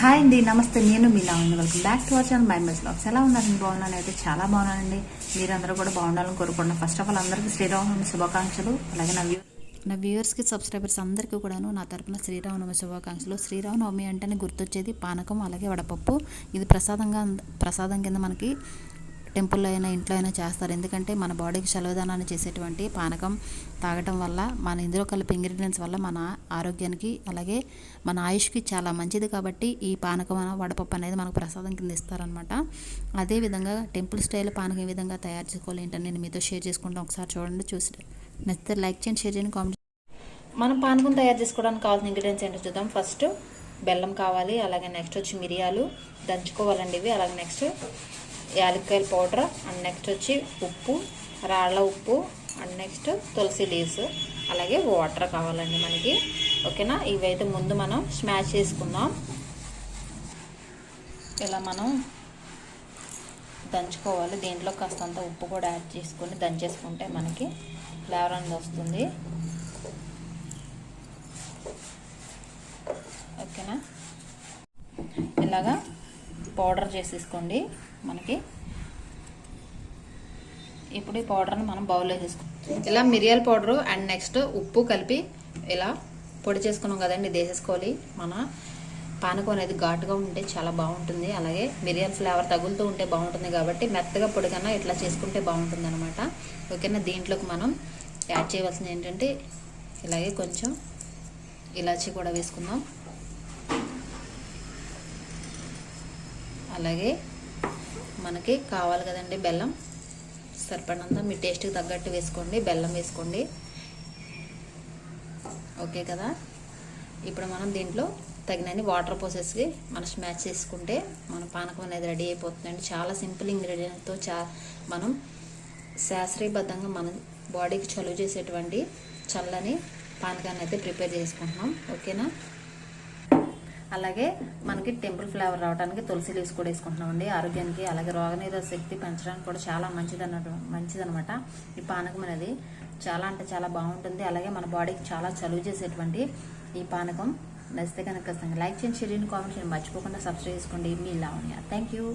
Hi అండి, నమస్తే. నేను మీ Navami. Welcome back to our channel my mess blogs. ఎలా ఉన్నారండి? బాగున్నాను. అయితే చాలా బాగున్నానండి. మీరందరూ కూడా బాగుండాలని కోరుకుంటున్నాను. ఫస్ట్ ఆఫ్ ఆల్ అందరికీ శ్రీరామనవమి శుభాకాంక్షలు. అలాగే నా వ్యూవర్స్కి, సబ్స్క్రైబర్స్ అందరికీ కూడాను నా తరపున శ్రీరామనవమి శుభాకాంక్షలు. శ్రీరామనవమి అంటేనే గుర్తొచ్చేది పానకం, అలాగే వడపప్పు. ఇది ప్రసాదం కింద మనకి టెంపుల్లో అయినా ఇంట్లో అయినా చేస్తారు. ఎందుకంటే మన బాడీకి చలవదనాన్ని చేసేటువంటి పానకం తాగటం వల్ల, మన ఇందులో కలిపి ఇంగ్రీడియంట్స్ వల్ల మన ఆరోగ్యానికి అలాగే మన ఆయుష్కి చాలా మంచిది. కాబట్టి ఈ పానకం వడపప్పు అనేది మనకు ప్రసాదం కింద ఇస్తారనమాట. అదేవిధంగా టెంపుల్ స్టైల్ పానకం ఏ విధంగా తయారు చేసుకోవాలి ఏంటని నేను మీతో షేర్ చేసుకుంటాను. ఒకసారి చూడండి, చూసి నచ్చితే లైక్ చేయండి, షేర్ చేయండి, కామెంట్. మనం పానకం తయారు చేసుకోవడానికి కావాల్సిన ఇంగ్రీడియంట్స్ ఏంటో చూద్దాం. ఫస్ట్ బెల్లం కావాలి, అలాగే నెక్స్ట్ వచ్చి మిరియాలు దంచుకోవాలండి ఇవి, అలాగే నెక్స్ట్ యాలక్కాయల పౌడర్, అండ్ నెక్స్ట్ వచ్చి ఉప్పు, రాళ్ళ ఉప్పు, అండ్ నెక్స్ట్ తులసి లీవ్స్, అలాగే వాటర్ కావాలండి మనకి. ఓకేనా? ఇవైతే ముందు మనం స్మాష్ చేసుకుందాం. ఇలా మనం దంచుకోవాలి. దీంట్లో కాస్తంత ఉప్పు కూడా యాడ్ చేసుకొని దంచేసుకుంటే మనకి ఫ్లేవర్ అనేది వస్తుంది. ఓకేనా? ఇలాగా పౌడర్ చేసేసుకోండి మనకి. ఇప్పుడు ఈ పౌడర్ని మనం బౌల్లో వేసేసుకోండి. ఇలా మిరియాల పౌడరు అండ్ నెక్స్ట్ ఉప్పు కలిపి ఇలా పొడి చేసుకున్నాం కదండి, ఇది వేసేసుకోవాలి. మన పానకం అనేది ఘాటుగా ఉంటే చాలా బాగుంటుంది, అలాగే మిరియాల ఫ్లేవర్ తగులుతూ ఉంటే బాగుంటుంది. కాబట్టి మెత్తగా పొడి కన్నా ఇట్లా చేసుకుంటే బాగుంటుంది అనమాట. ఓకేనా? దీంట్లోకి మనం యాడ్ చేయవలసింది ఏంటంటే ఇలాగే కొంచెం ఇలాచీ కూడా వేసుకుందాం. అలాగే మనకి కావాలి కదండి బెల్లం, సరిపడినంత మీ టేస్ట్కి తగ్గట్టు వేసుకోండి, బెల్లం వేసుకోండి. ఓకే కదా? ఇప్పుడు మనం దీంట్లో తగినన్ని వాటర్ పోసేసి మనం స్మాష్ చేసుకుంటే మన పానకం అనేది రెడీ అయిపోతుందండి. చాలా సింపుల్ ఇంగ్రీడియంట్తో మనం శాస్త్రీయబద్ధంగా మన బాడీకి చలువ చేసేటువంటి చల్లని పానకాన్ని అయితే ప్రిపేర్ చేసుకుంటున్నాం. ఓకేనా? అలాగే మనకి టెంపుల్ ఫ్లేవర్ రావడానికి తులసి లీవ్స్ కూడా వేసుకుంటున్నామండి ఆరోగ్యానికి. అలాగే రోగనిరోధక శక్తి పెంచడానికి కూడా చాలా మంచిదన్నమాట ఈ పానకం అనేది. చాలా అంటే చాలా బాగుంటుంది. అలాగే మన బాడీకి చాలా చలువ చేసేటువంటి ఈ పానకం నచ్చితే కనుక లైక్ చేయండి, షేర్ చేయండి, కామెంట్ చేయండి, మర్చిపోకుండా సబ్స్క్రైబ్ చేసుకోండి. మీ లావణ్య. Thank you.